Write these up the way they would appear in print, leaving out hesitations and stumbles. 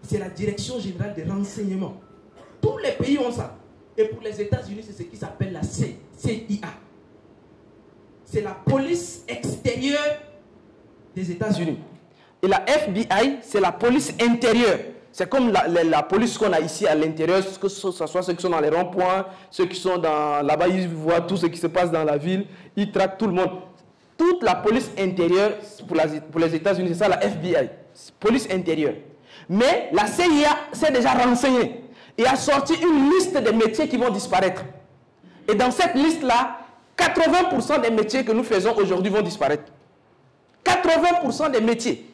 c'est la Direction Générale des Renseignements. Tous les pays ont ça. Et pour les États-Unis, c'est ce qui s'appelle la CIA. C'est la police extérieure des États-Unis. Et la FBI, c'est la police intérieure. C'est comme la police qu'on a ici à l'intérieur, que ce soit ceux qui sont dans les ronds-points, ceux qui sont là-bas, ils voient tout ce qui se passe dans la ville, ils traquent tout le monde. Toute la police intérieure pour les États-Unis, c'est ça la FBI, police intérieure. Mais la CIA s'est déjà renseignée et a sorti une liste de métiers qui vont disparaître. Et dans cette liste-là, 80% des métiers que nous faisons aujourd'hui vont disparaître. 80% des métiers.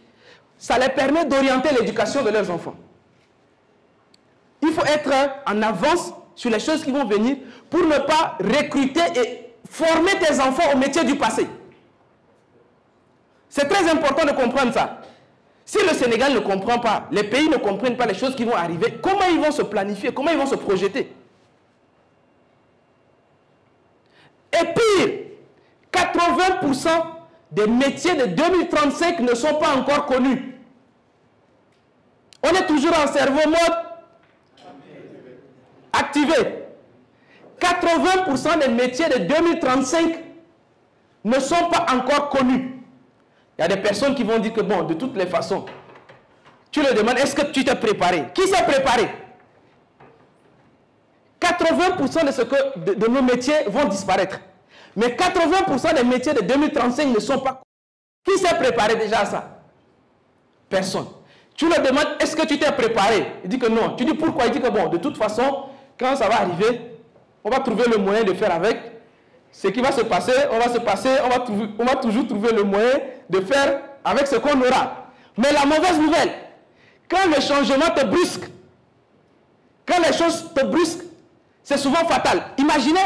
Ça les permet d'orienter l'éducation de leurs enfants. Il faut être en avance sur les choses qui vont venir pour ne pas recruter et former tes enfants au métier du passé. C'est très important de comprendre ça. Si le Sénégal ne comprend pas, les pays ne comprennent pas les choses qui vont arriver, comment ils vont se planifier, comment ils vont se projeter? Et pire, 80% des métiers de 2035 ne sont pas encore connus. On est toujours en cerveau mode activé. 80% des métiers de 2035 ne sont pas encore connus. Il y a des personnes qui vont dire que bon, de toutes les façons, tu le demandes, est-ce que tu t'es préparé? Qui s'est préparé? 80% de nos métiers vont disparaître. Mais 80% des métiers de 2035 ne sont pas connus. Qui s'est préparé déjà à ça? Personne. Tu le demandes, est-ce que tu t'es préparé? Il dit que non. Tu dis pourquoi? Il dit que bon, de toute façon, quand ça va arriver, on va trouver le moyen de faire avec. Ce qui va se passer, on va toujours trouver le moyen de faire avec ce qu'on aura. Mais la mauvaise nouvelle, quand le changement te brusque, quand les choses te brusquent, c'est souvent fatal. Imaginez,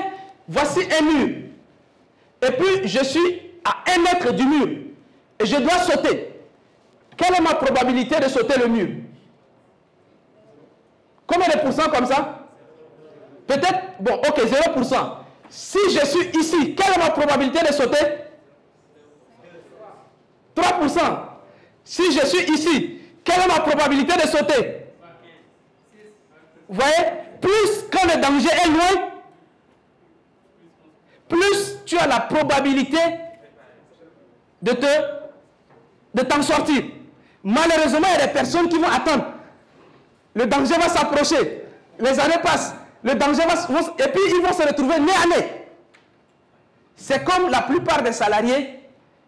voici un mur. Et puis, je suis à 1 mètre du mur. Et je dois sauter. Quelle est ma probabilité de sauter le mur? Combien de pourcents comme ça? Peut-être, bon, ok, 0%. Si je suis ici, quelle est ma probabilité de sauter? 3%. Si je suis ici, quelle est ma probabilité de sauter? Vous voyez? Plus quand le danger est loin, plus tu as la probabilité de t'en sortir. Malheureusement, il y a des personnes qui vont attendre. Le danger va s'approcher. Les années passent. Le danger va... Et puis, ils vont se retrouver nez à nez. C'est comme la plupart des salariés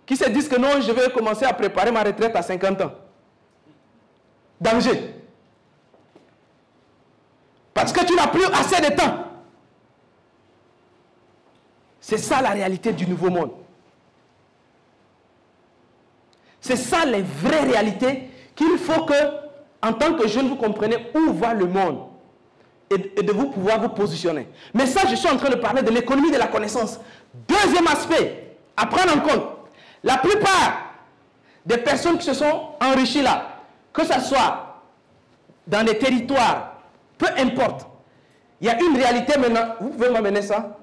qui se disent que non, je vais commencer à préparer ma retraite à 50 ans. Danger. Parce que tu n'as plus assez de temps. C'est ça la réalité du nouveau monde. C'est ça les vraies réalités qu'il faut que, en tant que jeune, vous compreniez où va le monde et de vous pouvoir vous positionner. Mais ça, je suis en train de parler de l'économie de la connaissance. Deuxième aspect à prendre en compte. La plupart des personnes qui se sont enrichies là, que ce soit dans les territoires, peu importe, il y a une réalité maintenant, vous pouvez m'amener ça?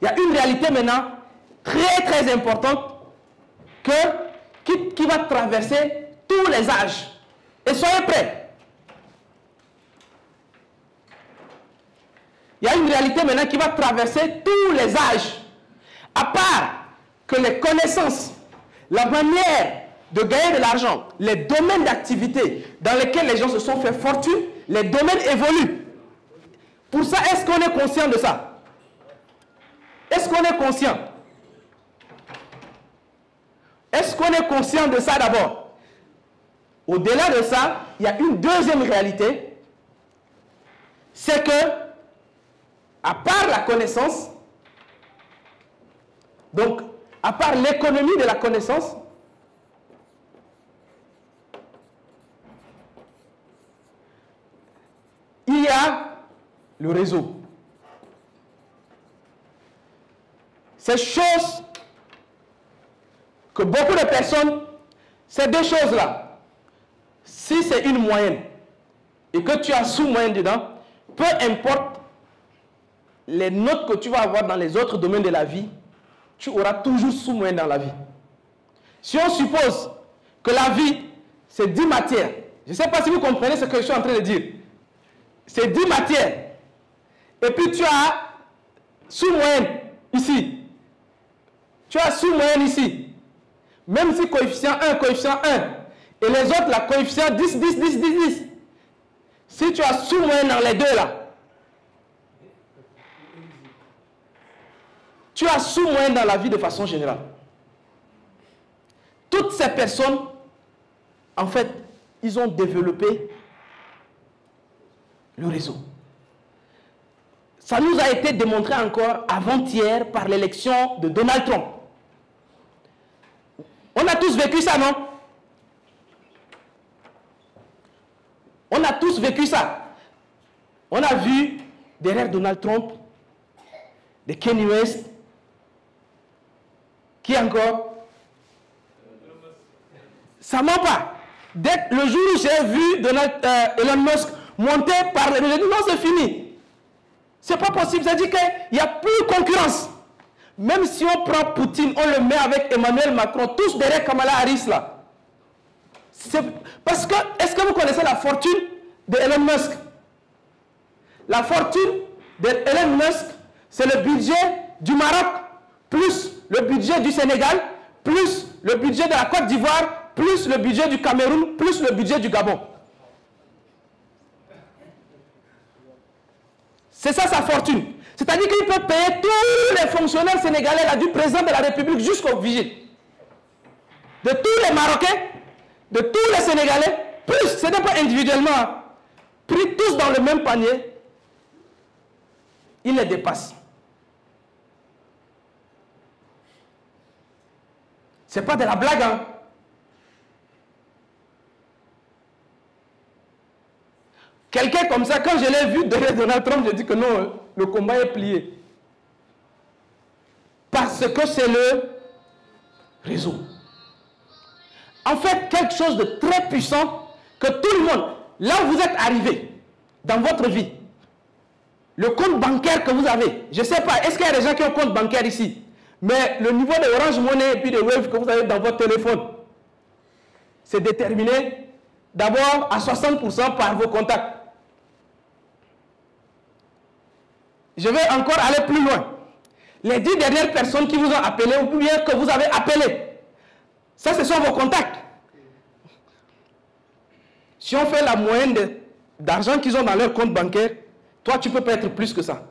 Il y a une réalité maintenant très très importante qui va traverser tous les âges. Et soyez prêts. Il y a une réalité maintenant qui va traverser tous les âges. À part que les connaissances, la manière de gagner de l'argent, les domaines d'activité dans lesquels les gens se sont fait fortune, les domaines évoluent. Pour ça, est-ce qu'on est conscient de ça? Est-ce qu'on est conscient? Est-ce qu'on est conscient de ça d'abord? Au-delà de ça, il y a une deuxième réalité. C'est que, à part la connaissance, donc, à part l'économie de la connaissance, il y a le réseau. Ces choses que beaucoup de personnes, ces deux choses-là, si c'est une moyenne et que tu as sous-moyenne dedans, peu importe les notes que tu vas avoir dans les autres domaines de la vie, tu auras toujours sous-moyenne dans la vie. Si on suppose que la vie, c'est 10 matières, Je ne sais pas si vous comprenez ce que je suis en train de dire. C'est 10 matières. Et puis tu as sous-moyenne ici. Tu as sous-moyenne ici. Même si coefficient 1, coefficient 1. Et les autres, la coefficient 10, 10, 10, 10, 10. Si tu as sous-moyenne dans les deux là, tu as sous-moyenne dans la vie de façon générale. Toutes ces personnes, en fait, ils ont développé le réseau. Ça nous a été démontré encore avant-hier par l'élection de Donald Trump. On a tous vécu ça, non? On a tous vécu ça. On a vu derrière Donald Trump des Kanye West. Qui encore? Ça ment pas. Dès le jour où j'ai vu Elon Musk monter par les... J'ai dit non, c'est fini. C'est pas possible. C'est-à-dire qu'il n'y a plus de concurrence. Même si on prend Poutine, on le met avec Emmanuel Macron, tous derrière Kamala Harris là. Parce que, est-ce que vous connaissez la fortune de Elon Musk? La fortune de Elon Musk, c'est le budget du Maroc, plus le budget du Sénégal, plus le budget de la Côte d'Ivoire, plus le budget du Cameroun, plus le budget du Gabon. C'est ça sa fortune. C'est-à-dire qu'il peut payer tous les fonctionnaires sénégalais, là, du président de la République jusqu'au vigile. De tous les Marocains, de tous les Sénégalais, plus, ce n'est pas individuellement, pris tous dans le même panier, il les dépasse. Ce n'est pas de la blague, hein. Quelqu'un comme ça, quand je l'ai vu derrière Donald Trump, je dis que non, le combat est plié. Parce que c'est le réseau. En fait, quelque chose de très puissant que tout le monde, là où vous êtes arrivé dans votre vie, le compte bancaire que vous avez, je ne sais pas, est-ce qu'il y a des gens qui ont un compte bancaire ici? Mais le niveau de Orange Money et puis de Wave que vous avez dans votre téléphone, c'est déterminé d'abord à 60% par vos contacts. Je vais encore aller plus loin. Les 10 dernières personnes qui vous ont appelé ou bien que vous avez appelé, ça ce sont vos contacts. Si on fait la moyenne d'argent qu'ils ont dans leur compte bancaire, toi tu peux pas être plus que ça.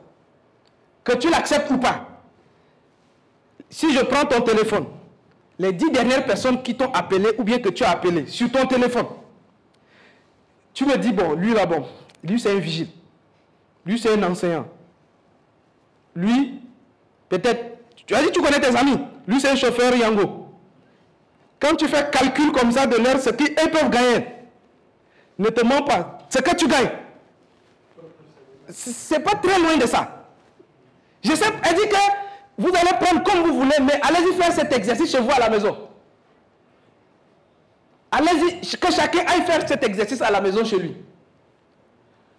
Que tu l'acceptes ou pas. Si je prends ton téléphone, les 10 dernières personnes qui t'ont appelé ou bien que tu as appelé sur ton téléphone, tu me dis, bon, lui là, bon, lui c'est un vigile, lui c'est un enseignant, lui, peut-être, tu as dit tu connais tes amis, lui c'est un chauffeur Yango. Quand tu fais calcul comme ça de l'heure, ce qu'ils peuvent gagner, ne te mens pas, ce que tu gagnes, c'est pas très loin de ça. Je sais, elle dit que vous allez prendre comme vous voulez, mais allez-y faire cet exercice chez vous à la maison. Allez-y, que chacun aille faire cet exercice à la maison chez lui.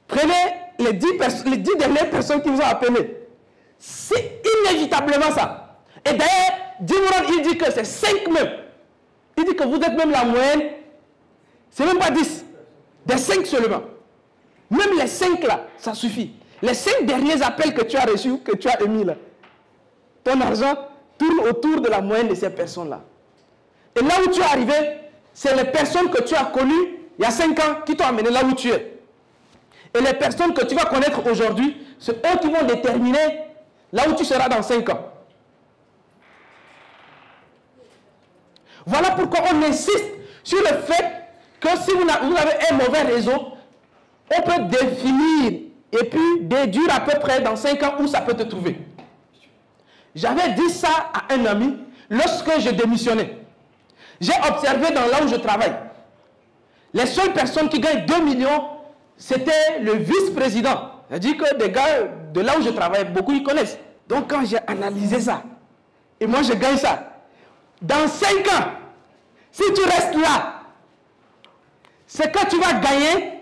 Prenez les 10 dernières personnes qui vous ont appelé. C'est inévitablement ça. Et d'ailleurs, Dimouran, il dit que c'est 5 même. Il dit que vous êtes même la moyenne. C'est même pas 10. Des 5 seulement. Même les 5 là, ça suffit. Les 5 derniers appels que tu as reçus, que tu as émis là, ton argent tourne autour de la moyenne de ces personnes-là. Et là où tu es arrivé, c'est les personnes que tu as connues il y a 5 ans qui t'ont amené là où tu es. Et les personnes que tu vas connaître aujourd'hui, c'est eux qui vont déterminer là où tu seras dans 5 ans. Voilà pourquoi on insiste sur le fait que si vous avez un mauvais réseau, on peut définir et puis déduire à peu près dans 5 ans où ça peut te trouver. J'avais dit ça à un ami lorsque je démissionnais. J'ai observé dans là où je travaille. Les seules personnes qui gagnent 2 millions, c'était le vice-président. C'est-à-dire que des gars de là où je travaille, beaucoup ils connaissent. Donc quand j'ai analysé ça, et moi je gagne ça, dans 5 ans, si tu restes là, ce que tu vas gagner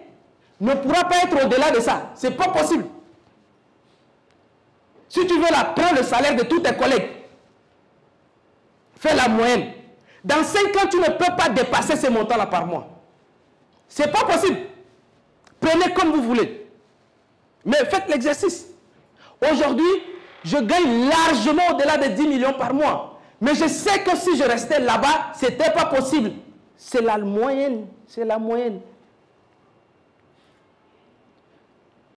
ne pourra pas être au-delà de ça. Ce n'est pas possible. Si tu veux là, prends le salaire de tous tes collègues. Fais la moyenne. Dans 5 ans, tu ne peux pas dépasser ces montants-là par mois. C'est pas possible. Prenez comme vous voulez. Mais faites l'exercice. Aujourd'hui, je gagne largement au-delà de 10 millions par mois. Mais je sais que si je restais là-bas, ce n'était pas possible. C'est la moyenne. C'est la moyenne.